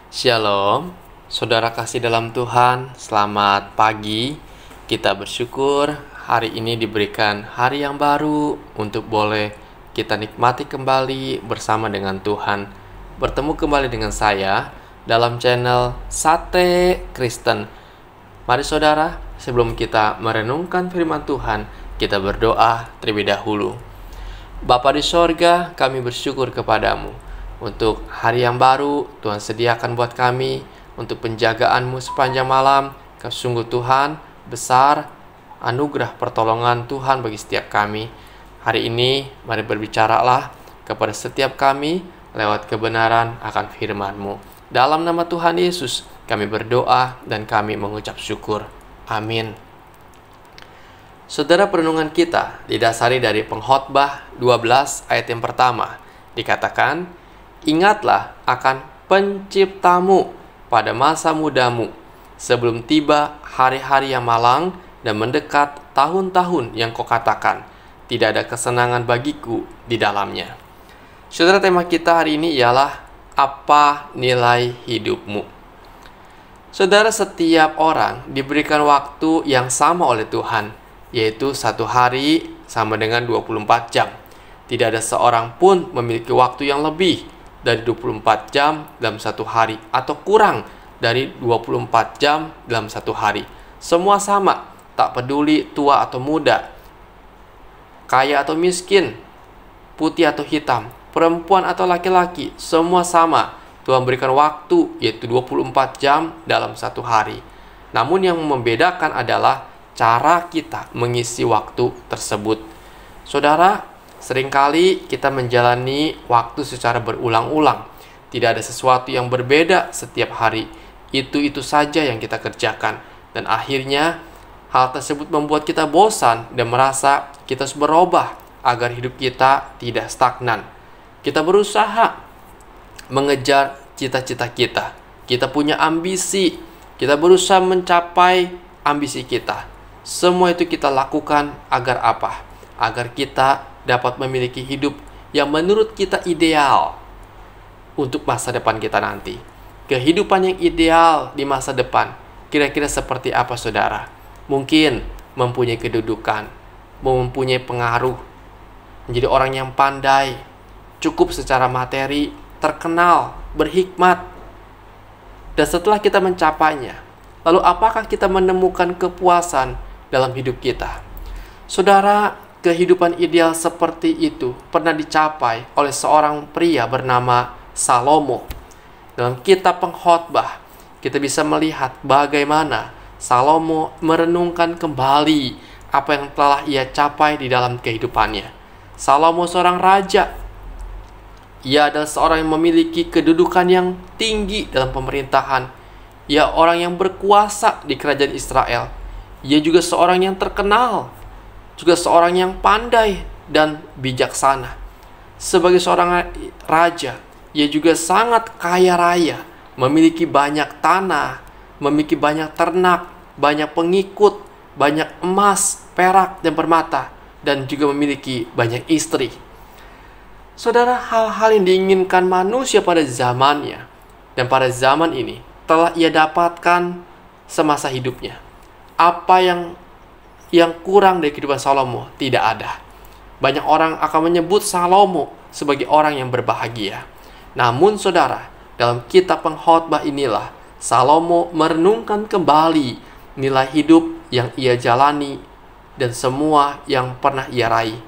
Shalom, saudara kasih dalam Tuhan, selamat pagi. Kita bersyukur hari ini diberikan hari yang baru untuk boleh kita nikmati kembali bersama dengan Tuhan. Bertemu kembali dengan saya dalam channel Sate Kristen. Mari saudara, sebelum kita merenungkan firman Tuhan, kita berdoa terlebih dahulu. Bapa di sorga, kami bersyukur kepadamu untuk hari yang baru Tuhan sediakan buat kami, untuk penjagaan-Mu sepanjang malam. Sungguh Tuhan, besar anugerah pertolongan Tuhan bagi setiap kami. Hari ini mari berbicaralah kepada setiap kami lewat kebenaran akan firman-Mu. Dalam nama Tuhan Yesus kami berdoa dan kami mengucap syukur. Amin. Saudara, perenungan kita didasari dari Pengkhotbah 12 ayat yang pertama. Dikatakan, ingatlah akan penciptamu pada masa mudamu, sebelum tiba hari-hari yang malang dan mendekat tahun-tahun yang kau katakan, tidak ada kesenangan bagiku di dalamnya. Saudara, tema kita hari ini ialah apa nilai hidupmu? Saudara, setiap orang diberikan waktu yang sama oleh Tuhan, yaitu satu hari sama dengan 24 jam. Tidak ada seorang pun memiliki waktu yang lebih dari 24 jam dalam satu hari, atau kurang dari 24 jam dalam satu hari. Semua sama, tak peduli tua atau muda, kaya atau miskin, putih atau hitam, perempuan atau laki-laki, semua sama. Tuhan berikan waktu, yaitu 24 jam dalam satu hari. Namun yang membedakan adalah cara kita mengisi waktu tersebut. Saudara, seringkali kita menjalani waktu secara berulang-ulang. Tidak ada sesuatu yang berbeda setiap hari. Itu saja yang kita kerjakan. Dan akhirnya hal tersebut membuat kita bosan dan merasa kita harus berubah agar hidup kita tidak stagnan. Kita berusaha mengejar cita-cita kita. Kita punya ambisi. Kita berusaha mencapai ambisi kita. Semua itu kita lakukan agar apa? Agar kita dapat memiliki hidup yang menurut kita ideal untuk masa depan kita nanti. Kehidupan yang ideal di masa depan kira-kira seperti apa, saudara? Mungkin mempunyai kedudukan, mempunyai pengaruh, menjadi orang yang pandai, cukup secara materi, terkenal, berhikmat. Dan setelah kita mencapainya, lalu apakah kita menemukan kepuasan dalam hidup kita? Saudara, kehidupan ideal seperti itu pernah dicapai oleh seorang pria bernama Salomo. Dalam kitab Pengkhotbah, kita bisa melihat bagaimana Salomo merenungkan kembali apa yang telah ia capai di dalam kehidupannya. Salomo seorang raja. Ia adalah seorang yang memiliki kedudukan yang tinggi dalam pemerintahan. Ia orang yang berkuasa di kerajaan Israel. Ia juga seorang yang terkenal, juga seorang yang pandai dan bijaksana. Sebagai seorang raja, ia juga sangat kaya raya, memiliki banyak tanah, memiliki banyak ternak, banyak pengikut, banyak emas, perak, dan permata, dan juga memiliki banyak istri. Saudara, hal-hal yang diinginkan manusia pada zamannya dan pada zaman ini telah ia dapatkan semasa hidupnya. Apa yang kurang dari kehidupan Salomo tidak ada. Banyak orang akan menyebut Salomo sebagai orang yang berbahagia. Namun saudara, dalam kitab Pengkhotbah inilah Salomo merenungkan kembali nilai hidup yang ia jalani dan semua yang pernah ia raih.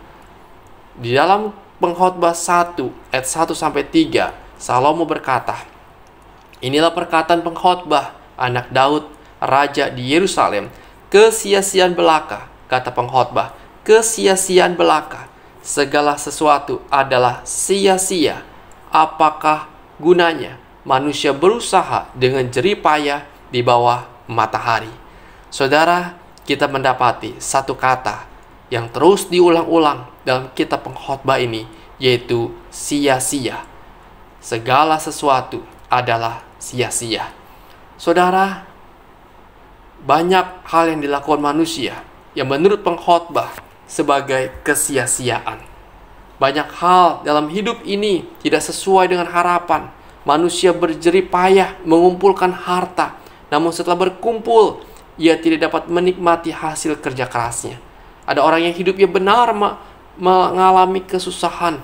Di dalam Pengkhotbah 1 ayat 1-3, Salomo berkata, inilah perkataan pengkhotbah anak Daud, raja di Yerusalem. Kesia-siaan belaka, kata pengkhotbah, kesia-siaan belaka. Segala sesuatu adalah sia-sia. Apakah gunanya manusia berusaha dengan jerih payah di bawah matahari? Saudara, kita mendapati satu kata yang terus diulang-ulang dalam kitab Pengkhotbah ini, yaitu sia-sia. Segala sesuatu adalah sia-sia. Saudara, banyak hal yang dilakukan manusia yang menurut pengkhotbah sebagai kesia-siaan. Banyak hal dalam hidup ini tidak sesuai dengan harapan. Manusia berjerih payah mengumpulkan harta, namun setelah berkumpul, ia tidak dapat menikmati hasil kerja kerasnya. Ada orang yang hidupnya benar mengalami kesusahan,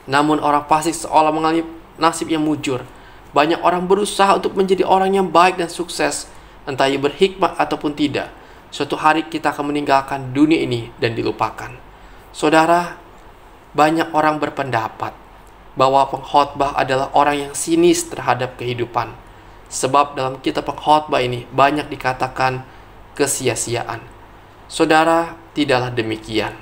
namun orang fasik seolah mengalami nasib yang mujur. Banyak orang berusaha untuk menjadi orang yang baik dan sukses, entah ia berhikmat ataupun tidak. Suatu hari kita akan meninggalkan dunia ini dan dilupakan. Saudara, banyak orang berpendapat bahwa pengkhotbah adalah orang yang sinis terhadap kehidupan. Sebab dalam kitab pengkhotbah ini banyak dikatakan kesia-siaan. Saudara, tidaklah demikian.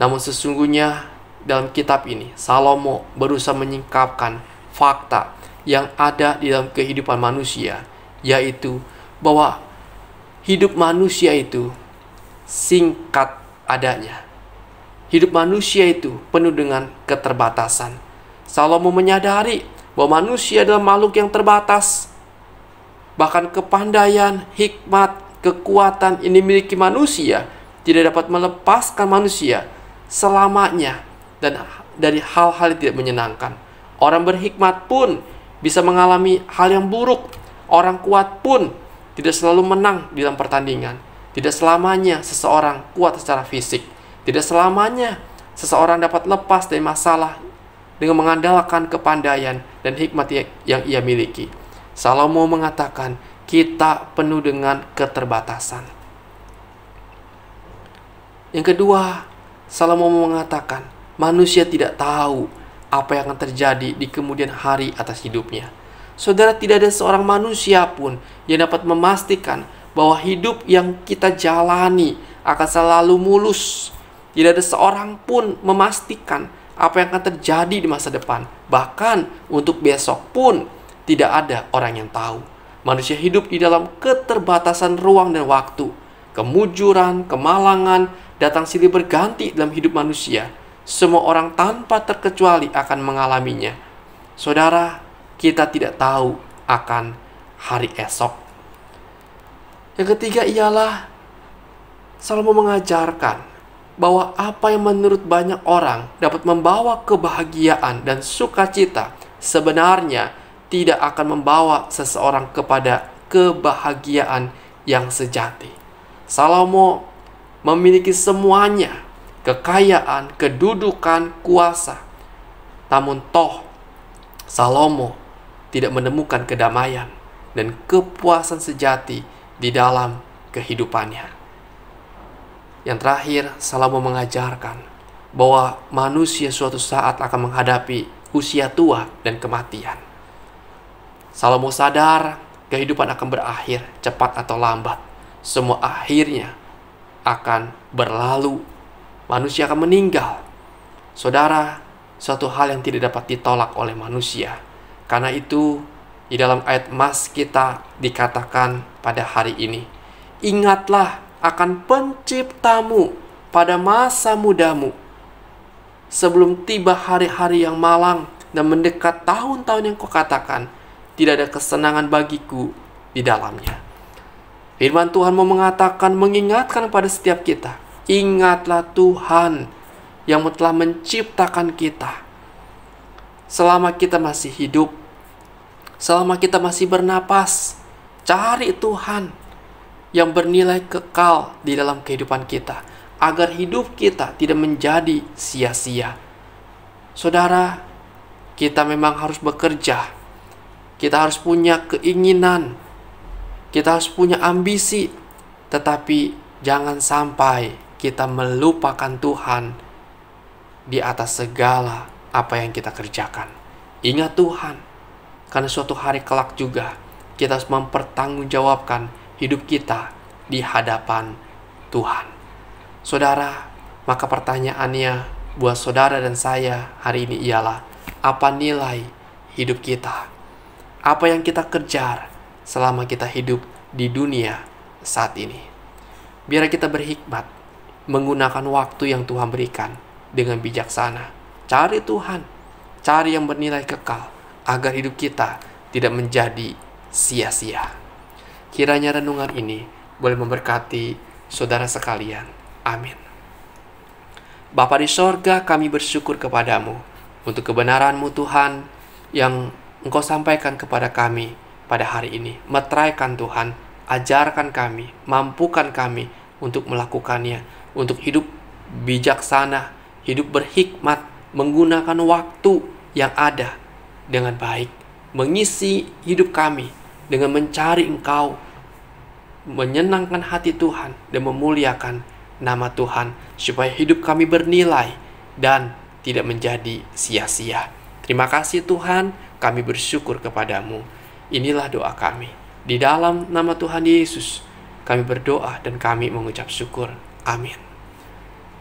Namun sesungguhnya dalam kitab ini Salomo berusaha menyingkapkan fakta yang ada di dalam kehidupan manusia, yaitu bahwa hidup manusia itu singkat adanya. Hidup manusia itu penuh dengan keterbatasan. Salomo menyadari bahwa manusia adalah makhluk yang terbatas. Bahkan kepandaian, hikmat, kekuatan yang dimiliki manusia tidak dapat melepaskan manusia selamanya dan dari hal-hal yang tidak menyenangkan. Orang berhikmat pun bisa mengalami hal yang buruk. Orang kuat pun tidak selalu menang di dalam pertandingan. Tidak selamanya seseorang kuat secara fisik. Tidak selamanya seseorang dapat lepas dari masalah dengan mengandalkan kepandaian dan hikmat yang ia miliki. Salomo mengatakan, kita penuh dengan keterbatasan. Yang kedua, Salomo mengatakan, manusia tidak tahu apa yang akan terjadi di kemudian hari atas hidupnya. Saudara, tidak ada seorang manusia pun yang dapat memastikan bahwa hidup yang kita jalani akan selalu mulus. Tidak ada seorang pun memastikan apa yang akan terjadi di masa depan. Bahkan untuk besok pun tidak ada orang yang tahu. Manusia hidup di dalam keterbatasan ruang dan waktu. Kemujuran, kemalangan, datang silih berganti dalam hidup manusia. Semua orang tanpa terkecuali akan mengalaminya. Saudara, kita tidak tahu akan hari esok. Yang ketiga ialah Salomo mengajarkan bahwa apa yang menurut banyak orang dapat membawa kebahagiaan dan sukacita sebenarnya tidak akan membawa seseorang kepada kebahagiaan yang sejati. Salomo memiliki semuanya, kekayaan, kedudukan, kuasa. Namun toh Salomo tidak menemukan kedamaian dan kepuasan sejati di dalam kehidupannya. Yang terakhir, Salomo mengajarkan bahwa manusia suatu saat akan menghadapi usia tua dan kematian. Salomo sadar kehidupan akan berakhir cepat atau lambat. Semua akhirnya akan berlalu. Manusia akan meninggal. Saudara, suatu hal yang tidak dapat ditolak oleh manusia. Karena itu, di dalam ayat emas kita dikatakan pada hari ini, ingatlah akan penciptamu pada masa mudamu, sebelum tiba hari-hari yang malang dan mendekat tahun-tahun yang kau katakan, tidak ada kesenangan bagiku di dalamnya. Firman Tuhan mau mengatakan, mengingatkan pada setiap kita, ingatlah Tuhan yang telah menciptakan kita. Selama kita masih hidup, selama kita masih bernapas, cari Tuhan yang bernilai kekal di dalam kehidupan kita, agar hidup kita tidak menjadi sia-sia. Saudara, kita memang harus bekerja. Kita harus punya keinginan. Kita harus punya ambisi. Tetapi jangan sampai kita melupakan Tuhan di atas segala apa yang kita kerjakan. Ingat Tuhan, karena suatu hari kelak juga kita harus mempertanggungjawabkan hidup kita di hadapan Tuhan. Saudara, maka pertanyaannya buat saudara dan saya hari ini ialah, apa nilai hidup kita? Apa yang kita kejar selama kita hidup di dunia saat ini? Biar kita berhikmat, menggunakan waktu yang Tuhan berikan dengan bijaksana. Cari Tuhan, cari yang bernilai kekal, agar hidup kita tidak menjadi sia-sia. Kiranya renungan ini boleh memberkati saudara sekalian. Amin. Bapa di sorga, kami bersyukur kepadamu untuk kebenaran-Mu Tuhan, yang Engkau sampaikan kepada kami pada hari ini. Meteraikan Tuhan, ajarkan kami, mampukan kami untuk melakukannya, untuk hidup bijaksana, hidup berhikmat, menggunakan waktu yang ada dengan baik, mengisi hidup kami dengan mencari Engkau, menyenangkan hati Tuhan, dan memuliakan nama Tuhan, supaya hidup kami bernilai dan tidak menjadi sia-sia. Terima kasih Tuhan, kami bersyukur kepadamu. Inilah doa kami. Di dalam nama Tuhan Yesus, kami berdoa dan kami mengucap syukur. Amin.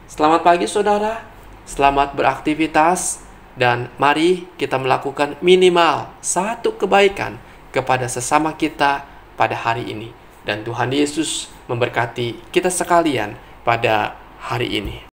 Selamat pagi saudara, selamat beraktivitas, dan mari kita melakukan minimal satu kebaikan kepada sesama kita pada hari ini. Dan Tuhan Yesus memberkati kita sekalian pada hari ini.